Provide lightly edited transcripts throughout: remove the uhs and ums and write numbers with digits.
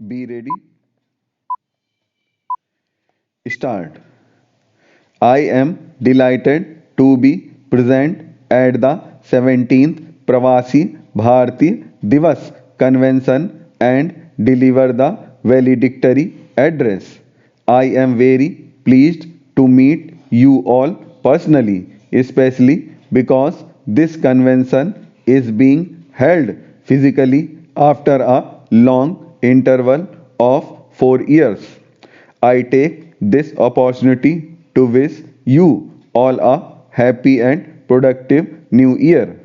Be ready, start. I am delighted to be present at the 17th Pravasi Bharati Divas Convention and deliver the valedictory address. I am very pleased to meet you all personally, especially because this convention is being held physically after a long interval of 4 years. I take this opportunity to wish you all a happy and productive new year.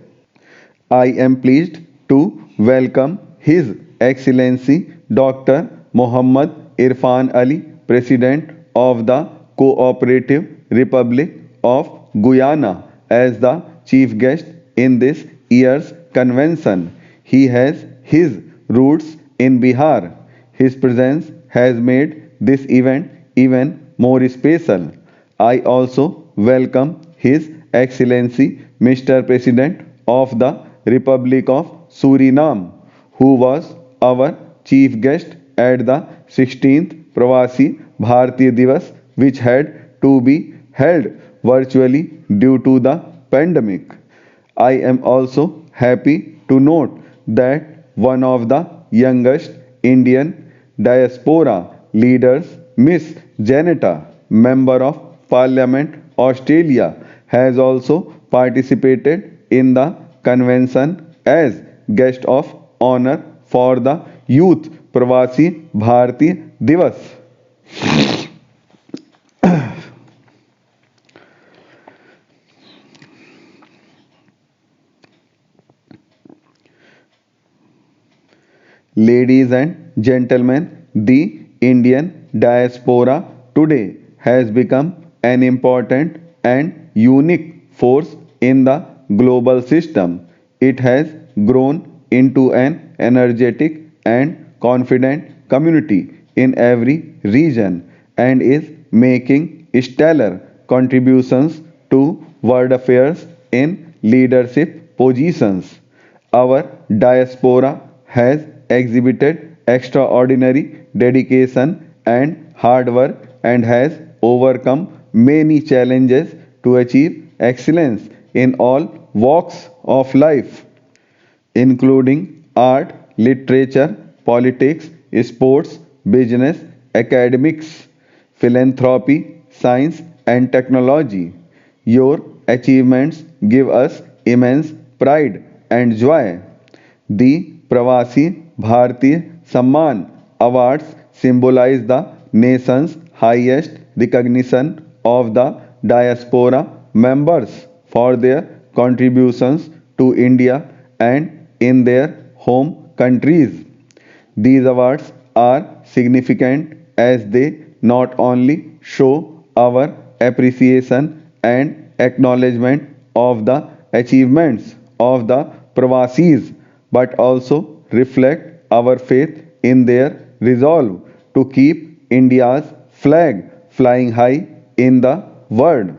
I am pleased to welcome His Excellency Dr. Muhammad Irfan Ali, President of the Cooperative Republic of Guyana, as the chief guest in this year's convention. He has his roots in Bihar. His presence has made this event even more special. I also welcome His Excellency Mr. President of the Republic of Suriname, who was our chief guest at the 16th Pravasi Bharatiya Divas, which had to be held virtually due to the pandemic. I am also happy to note that one of the youngest Indian diaspora leaders, Miss Janetta, Member of Parliament Australia, has also participated in the convention as guest of honor for the Youth Pravasi Bharati Divas. Ladies and gentlemen, the Indian diaspora today has become an important and unique force in the global system. It has grown into an energetic and confident community in every region and is making stellar contributions to world affairs in leadership positions. Our diaspora has exhibited extraordinary dedication and hard work and has overcome many challenges to achieve excellence in all walks of life, including art, literature, politics, sports, business, academics, philanthropy, science, and technology. Your achievements give us immense pride and joy. The Pravasi Bharatiya Samman Awards symbolize the nation's highest recognition of the diaspora members for their contributions to India and in their home countries. These awards are significant as they not only show our appreciation and acknowledgement of the achievements of the Pravasis but also reflect our faith in their resolve to keep India's flag flying high in the world.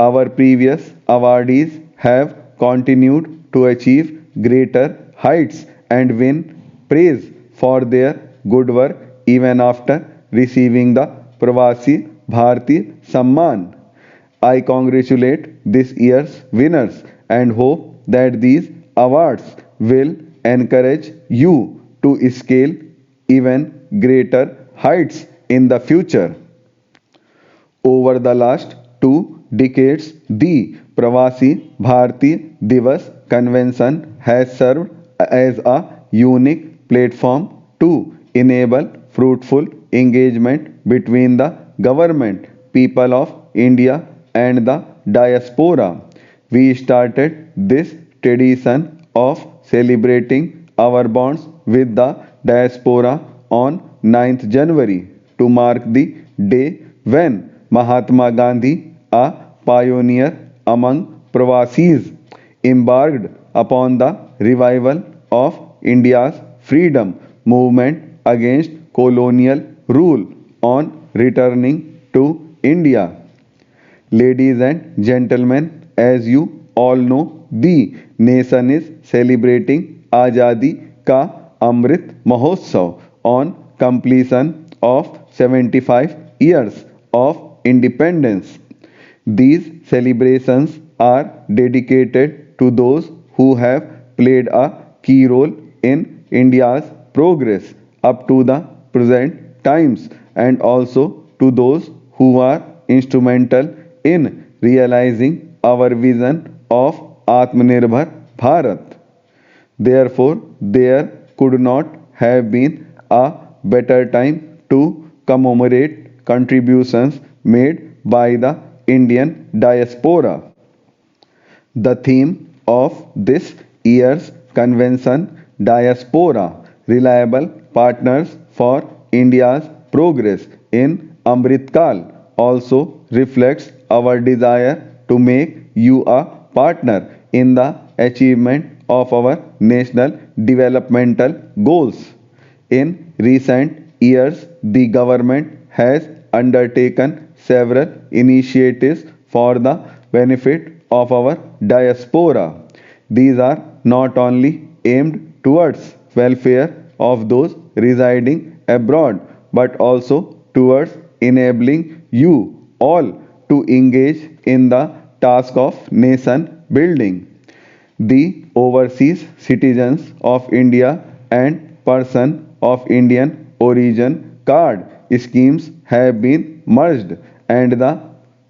Our previous awardees have continued to achieve greater heights and win praise for their good work even after receiving the Pravasi Bharati Samman. I congratulate this year's winners and hope that these awards will encourage you to scale even greater heights in the future. Over the last 2 decades, the Pravasi Bharati Divas Convention has served as a unique platform to enable fruitful engagement between the government, people of India, and the diaspora. We started this tradition of celebrating our bonds with the diaspora on 9th January to mark the day when Mahatma Gandhi, a pioneer among Pravasis, embarked upon the revival of India's freedom movement against colonial rule on returning to India. Ladies and gentlemen, as you all know, the nation is celebrating Azadi Ka Amrit Mahotsav on completion of 75 years of independence. These celebrations are dedicated to those who have played a key role in India's progress up to the present times, and also to those who are instrumental in realizing our vision of Atmanirbhar Bharat. Therefore, there could not have been a better time to commemorate contributions made by the Indian diaspora. The theme of this year's convention, Diaspora, Reliable Partners for India's Progress in Amritkal, also reflects our desire to make you a partner in the achievement of our national developmental goals. In recent years, the government has undertaken several initiatives for the benefit of our diaspora. These are not only aimed towards welfare of those residing abroad, but also towards enabling you all to engage in the task of nation building. The overseas citizens of India and person of Indian origin card schemes have been merged, and the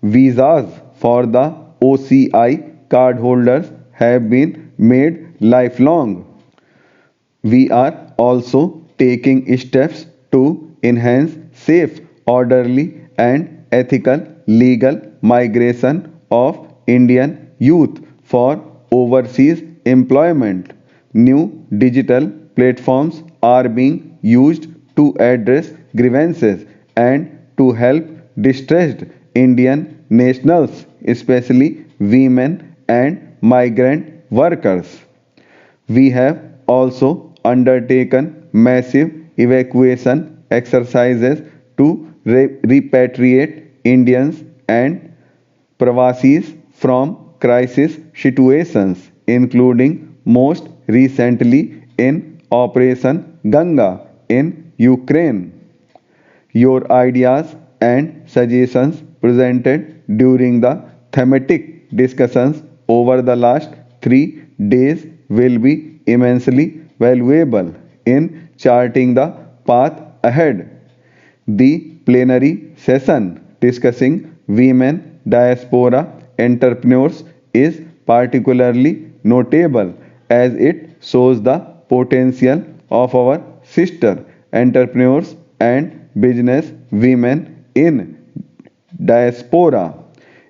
visas for the OCI cardholders have been made lifelong. We are also taking steps to enhance safe, orderly, and ethical legal migration of Indian youth for overseas employment. New digital platforms are being used to address grievances and to help distressed Indian nationals, especially women and migrant workers. We have also undertaken massive evacuation exercises to repatriate Indians and Pravasis from crisis situations, including most recently in Operation Ganga in Ukraine. Your ideas and suggestions presented during the thematic discussions over the last 3 days will be immensely valuable in charting the path ahead. The plenary session discussing women diaspora entrepreneurs is particularly notable as it shows the potential of our sister entrepreneurs and business women in diaspora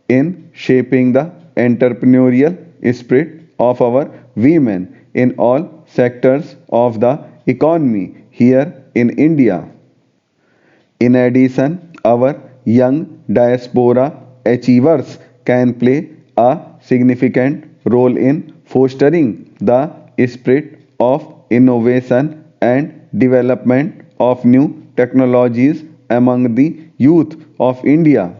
in shaping the entrepreneurial spirit of our women in all sectors of the economy here in India. In addition, our young diaspora achievers can play a significant role in fostering the spirit of innovation and development of new technologies among the youth of India.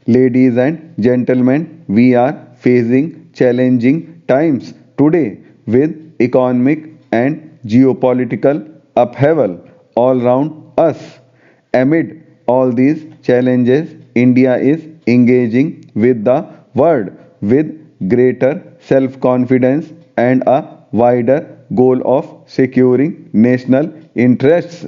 Ladies and gentlemen, we are facing challenging times today with economic and geopolitical upheaval all around us. Amid all these challenges, India is engaging with the world with greater self confidence and a wider goal of securing national interests.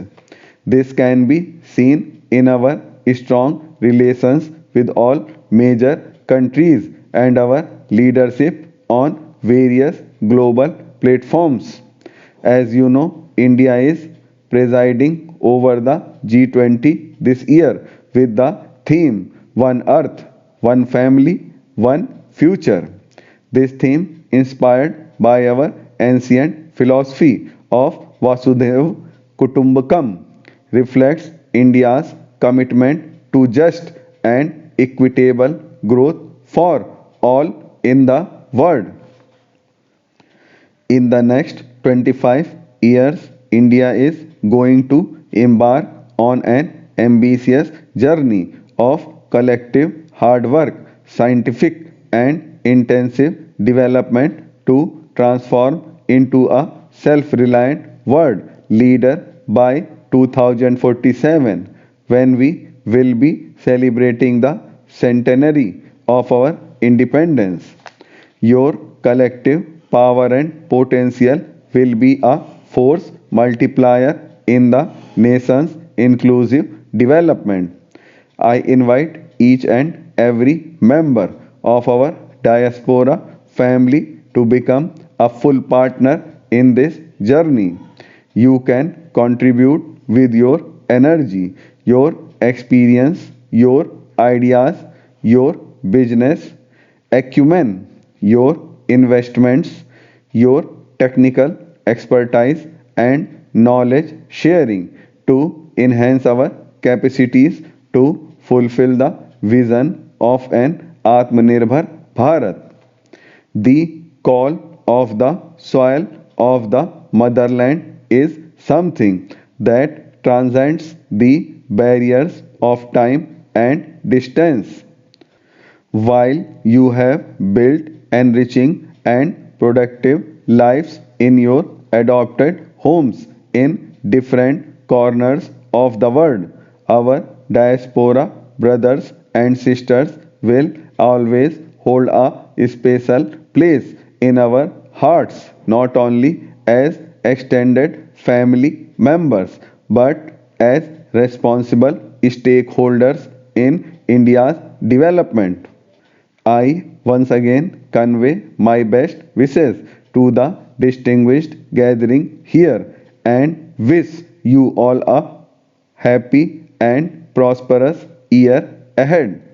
This can be seen in our strong relations with all major countries and our leadership on various global platforms. As you know, India is presiding over the G20 this year with the theme One Earth, One Family, One Future. This theme, inspired by our ancient philosophy of Vasudhaiva Kutumbakam, reflects India's commitment to just and equitable growth for all in the world. In the next 25 years, India is going to embark on an ambitious journey of collective hard work, scientific and intensive development to transform into a self reliant world leader by 2047, when we will be celebrating the centenary of our independence. Your collective power and potential will be a force multiplier in the nation's inclusive development. I invite each and every member of our diaspora family to become a full partner in this journey. You can contribute with your energy, your experience, your ideas, your business acumen, your investments, your technical expertise, and knowledge sharing to enhance our capacities to fulfill the vision of an Atmanirbhar Bharat. The call of the soil of the motherland is something that transcends the barriers of time and distance. While you have built enriching and productive lives in your adopted homes in different corners of the world, our diaspora brothers and sisters will always hold a special place in our hearts, not only as extended family members but as responsible stakeholders in India's development. I once again convey my best wishes to the distinguished gathering here and wish you all a happy and prosperous year ahead.